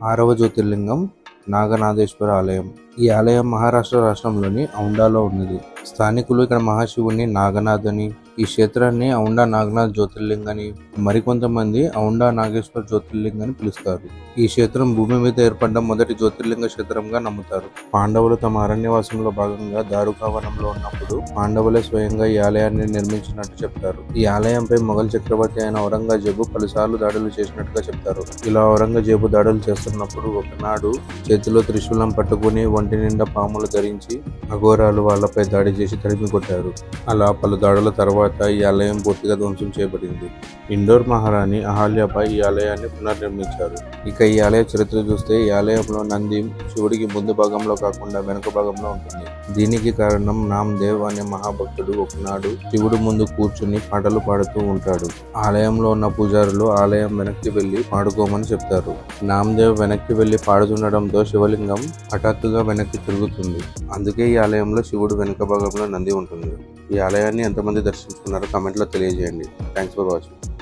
ఆరవ జ్యోతిర్లింగం నాగనాథేశ్వర ఆలయం. ఈ ఆలయం మహారాష్ట్ర రాష్ట్రంలోని ఔండాలో ఉన్నది. స్థానికులు ఇక్కడ మహాశివుని నాగనాథ్ అని, ఈ క్షేత్రాన్ని ఔండా నాగనాథ్ జ్యోతిర్లింగ్ అని, మరికొంతమంది ఔండా నాగేశ్వర్ జ్యోతిర్లింగ్ అని పిలుస్తారు. ఈ క్షేత్రం భూమి మీద ఏర్పడ్డ మొదటి జ్యోతిర్లింగ క్షేత్రంగా నమ్ముతారు. పాండవులు తమ అరణ్యవాసంలో భాగంగా దారుకావనంలో ఉన్నప్పుడు పాండవులే స్వయంగా ఈ ఆలయాన్ని నిర్మించినట్టు చెప్తారు. ఈ ఆలయంపై మొఘల్ చక్రవర్తి అయిన ఔరంగజేబు పలుసార్లు దాడులు చేసినట్టుగా చెప్తారు. ఇలా ఔరంగజేబు దాడులు చేస్తున్నప్పుడు ఒకనాడు చేతిలో త్రిశూలం పట్టుకుని ఒంటి నిండా పాములు ధరించి అఘోరాలు వాళ్ళపై దాడి చేసి తరిమి కొట్టారు. అలా పలు దాడుల తర్వాత ఈ ఆలయం పూర్తిగా ధ్వంసం చేయబడింది. ఇండోర్ మహారాణి అహల్యాబాయి ఈ ఆలయాన్ని పునర్నిర్మించారు. ఇక ఈ ఆలయ చరిత్ర చూస్తే ఈ ఆలయంలో నంది శివుడికి ముందు భాగంలో కాకుండా వెనుక భాగంలో ఉంటుంది. దీనికి కారణం నామ్దేవ్ అనే మహాభక్తుడు ఒకనాడు శివుడు ముందు కూర్చుని పాటలు పాడుతూ ఉంటాడు. ఆలయంలో ఉన్న పూజారులు ఆలయం వెనక్కి వెళ్లి పాడుకోమని చెప్తారు. నామ్దేవ్ వెనక్కి వెళ్లి పాడుతుండటంతో శివలింగం హఠాత్తుగా వెనక్కి తిరుగుతుంది. అందుకే ఈ ఆలయంలో శివుడు వెనుక భాగంలో నంది ఉంటుంది. ఈ ఆలయాన్ని ఎంతమంది దర్శించుకున్నారో కామెంట్లో తెలియజేయండి. Thanks for watching.